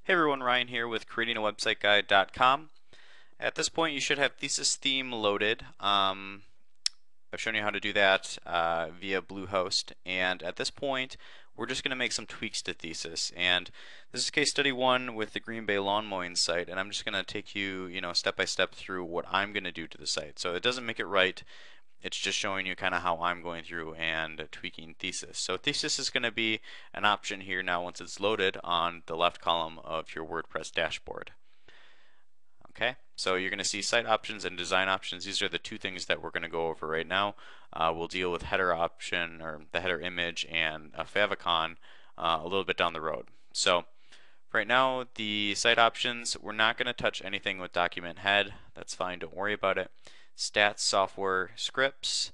Hey everyone, Ryan here with creatingawebsiteguide.com. At this point, you should have Thesis theme loaded. I've shown you how to do that via Bluehost, and at this point, we're just going to make some tweaks to Thesis. And this is case study 1 with the Green Bay lawn mowing site, and I'm just going to take you, step by step through what I'm going to do to the site. So it doesn't make it right. It's just showing you kind of how I'm going through and tweaking Thesis. So Thesis is going to be an option here now once it's loaded on the left column of your WordPress dashboard. Okay, so you're going to see site options and design options. These are the two things that we're going to go over right now. We'll deal with header option or the header image and a favicon a little bit down the road. So right now, the site options, we're not going to touch anything with document head. That's fine, don't worry about it. Stats, software, scripts.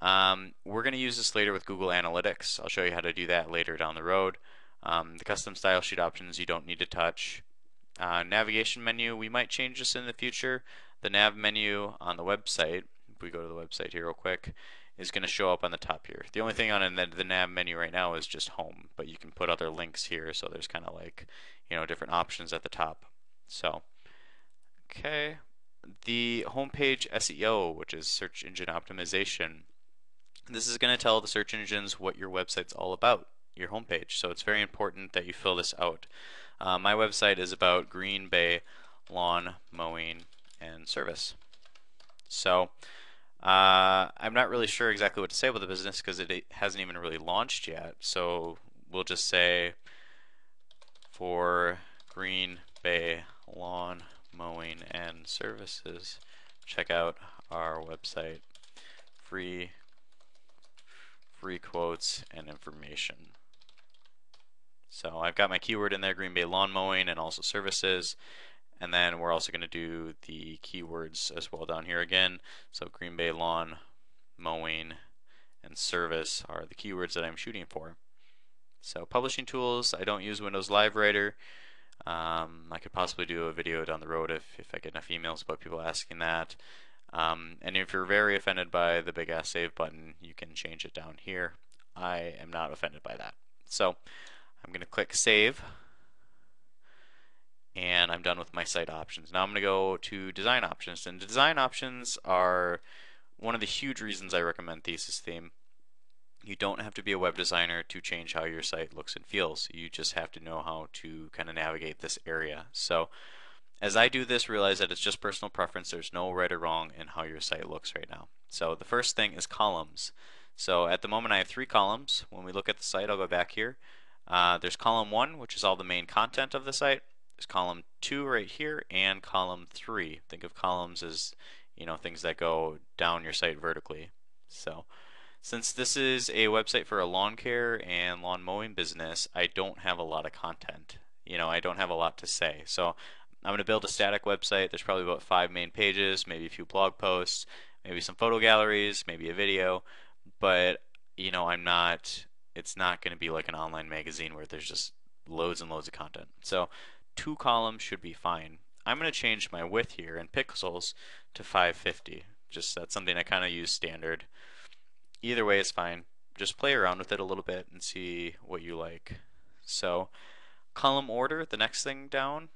We're going to use this later with Google Analytics. I'll show you how to do that later down the road. The custom style sheet options you don't need to touch. Navigation menu, we might change this in the future. The nav menu on the website, if we go to the website here real quick, is going to show up on the top here. The only thing on the nav menu right now is just home, but you can put other links here, so there's kind of like, different options at the top. So, okay. The homepage SEO, which is search engine optimization, this is going to tell the search engines what your website's all about, your homepage. So it's very important that you fill this out. My website is about Green Bay lawn mowing and service. So I'm not really sure exactly what to say about the business because it hasn't even really launched yet. So we'll just say for Green Bay lawn mowing and services, check out our website. Free quotes and information. So I've got my keyword in there, Green Bay lawn mowing and also services. And then we're also going to do the keywords as well down here again. So Green Bay lawn mowing and service are the keywords that I'm shooting for. So publishing tools, I don't use Windows Live Writer. I could possibly do a video down the road if I get enough emails about people asking that. And if you're very offended by the big ass save button, you can change it down here. I am not offended by that. So I'm going to click save, and I'm done with my site options. Now I'm going to go to design options, and design options are one of the huge reasons I recommend Thesis theme. You don't have to be a web designer to change how your site looks and feels. You just have to know how to kind of navigate this area. So as I do this, realize that it's just personal preference. There's no right or wrong in how your site looks right now. So the first thing is columns. So at the moment I have 3 columns. When we look at the site, I'll go back here. There's column 1, which is all the main content of the site. There's column 2 right here, and column 3. Think of columns as, things that go down your site vertically. So since this is a website for a lawn care and lawn mowing business, I don't have a lot of content. I don't have a lot to say. So I'm going to build a static website. There's probably about 5 main pages, maybe a few blog posts, maybe some photo galleries, maybe a video, but it's not going to be like an online magazine where there's just loads and loads of content. So 2 columns should be fine. I'm going to change my width here in pixels to 550. Just that's something I kind of use standard. Either way is fine. Just play around with it a little bit and see what you like. So column order, the next thing down,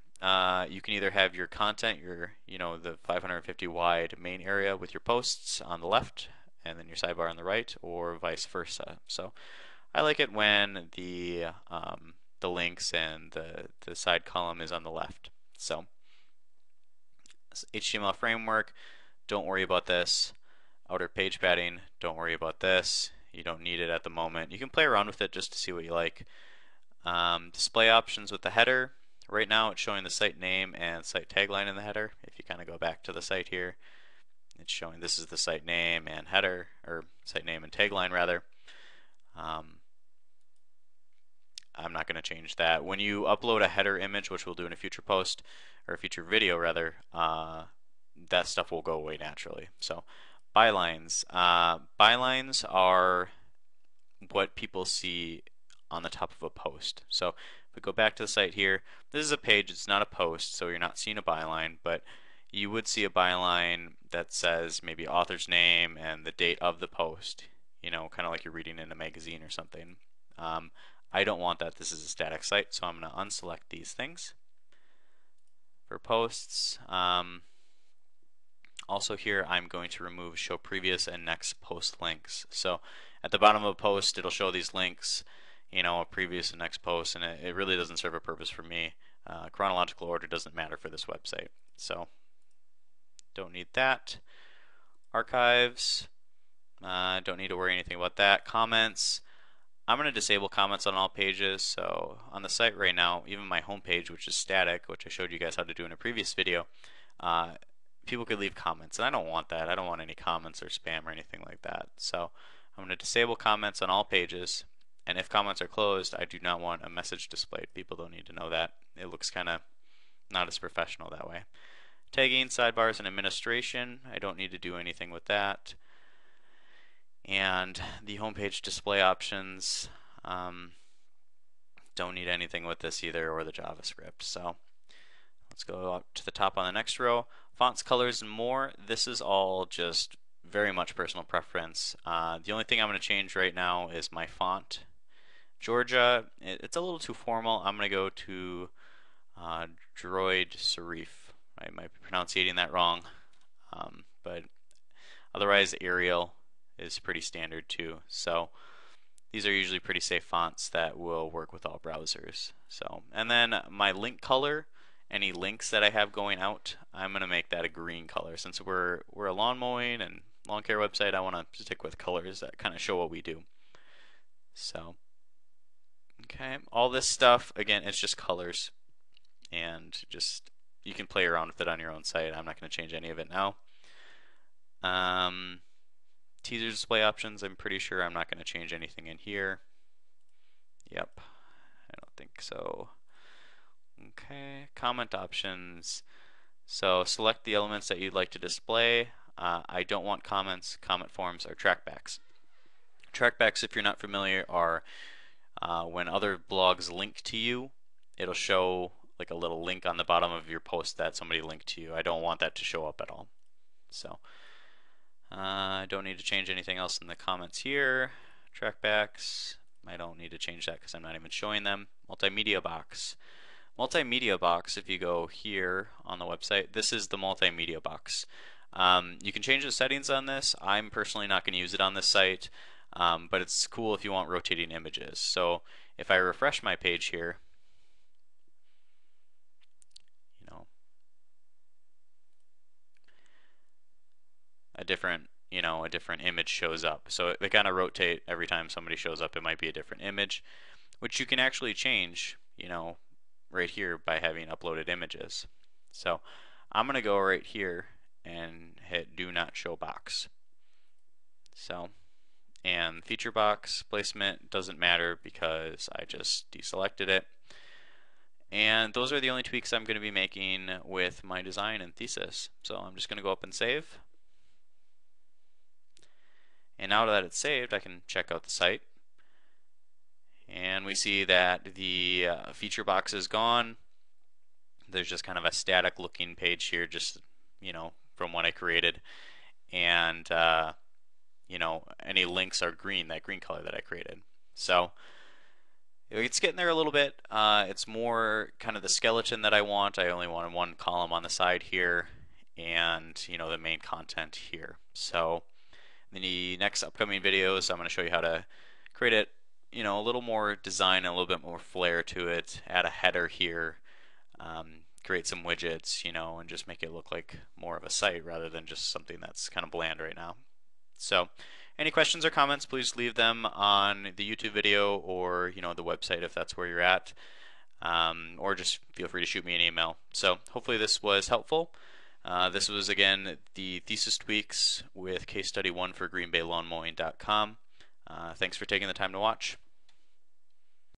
you can either have your content, the 550 wide main area with your posts on the left and then your sidebar on the right, or vice versa. So I like it when the links and the side column is on the left. So HTML framework, don't worry about this. Outer page padding, don't worry about this. You don't need it at the moment. You can play around with it just to see what you like. Display options with the header. Right now it's showing the site name and site tagline in the header. If you kind of go back to the site here, it's showing this is the site name and header, or site name and tagline rather. I'm not going to change that. When you upload a header image, which we'll do in a future post, or a future video rather, that stuff will go away naturally. So bylines. Bylines are what people see on the top of a post. So if we go back to the site here, this is a page, it's not a post, so you're not seeing a byline, but you would see a byline that says maybe author's name and the date of the post, kind of like you're reading in a magazine or something. I don't want that. This is a static site, so I'm going to unselect these things. for posts. Also here I'm going to remove show previous and next post links. So at the bottom of a post it'll show these links, a previous and next post, and it really doesn't serve a purpose for me. Chronological order doesn't matter for this website, so don't need that. Archives, don't need to worry anything about that. Comments, I'm going to disable comments on all pages. So on the site right now, even my home page, which is static, which I showed you guys how to do in a previous video, people could leave comments, and I don't want that. I don't want any comments or spam or anything like that. So I'm going to disable comments on all pages, and if comments are closed, I do not want a message displayed. People don't need to know that. It looks kind of not as professional that way. Tagging, sidebars, and administration, I don't need to do anything with that. And the homepage display options, don't need anything with this either, or the JavaScript. So let's go up to the top on the next row. Fonts, colors, and more. This is all just very much personal preference. The only thing I'm going to change right now is my font. Georgia, it's a little too formal. I'm going to go to Droid Serif. I might be pronouncing that wrong, but otherwise Arial is pretty standard too. So these are usually pretty safe fonts that will work with all browsers. So, and then my link color, any links that I have going out, I'm going to make that a green color. Since we're a lawn mowing and lawn care website, I want to stick with colors that kind of show what we do. So, okay, all this stuff, again, it's just colors, and just you can play around with it on your own site. I'm not going to change any of it now. Teaser display options, I'm pretty sure I'm not going to change anything in here. Yep, I don't think so. Okay, comment options. So select the elements that you'd like to display. I don't want comments, comment forms, or trackbacks. Trackbacks, if you're not familiar, are when other blogs link to you, it'll show like a little link on the bottom of your post that somebody linked to you. I don't want that to show up at all. So I don't need to change anything else in the comments here. Trackbacks, I don't need to change that because I'm not even showing them. Multimedia box. Multimedia box, if you go here on the website, this is the multimedia box. You can change the settings on this. I'm personally not going to use it on this site, but it's cool if you want rotating images. So if I refresh my page here, a different image shows up. So they kind of rotate every time somebody shows up. It might be a different image, which you can actually change, right here by having uploaded images. So I'm going to go right here and hit do not show box. So, and feature box placement doesn't matter because I just deselected it. And those are the only tweaks I'm going to be making with my design in Thesis. So I'm just going to go up and save. And now that it's saved, I can check out the site. And we see that the feature box is gone. There's just kind of a static looking page here, just, from what I created. And, any links are green, that green color that I created. So it's getting there a little bit. It's more kind of the skeleton that I want. I only wanted one column on the side here and, the main content here. So in the next upcoming videos, I'm going to show you how to create it, a little more design and a little bit more flair to it, add a header here, create some widgets, and just make it look like more of a site rather than just something that's kind of bland right now. So any questions or comments, please leave them on the YouTube video or, the website if that's where you're at, or just feel free to shoot me an email. So hopefully this was helpful. This was, again, the Thesis Tweaks with Case Study 1 for GreenBayLawnMowing.com. Thanks for taking the time to watch.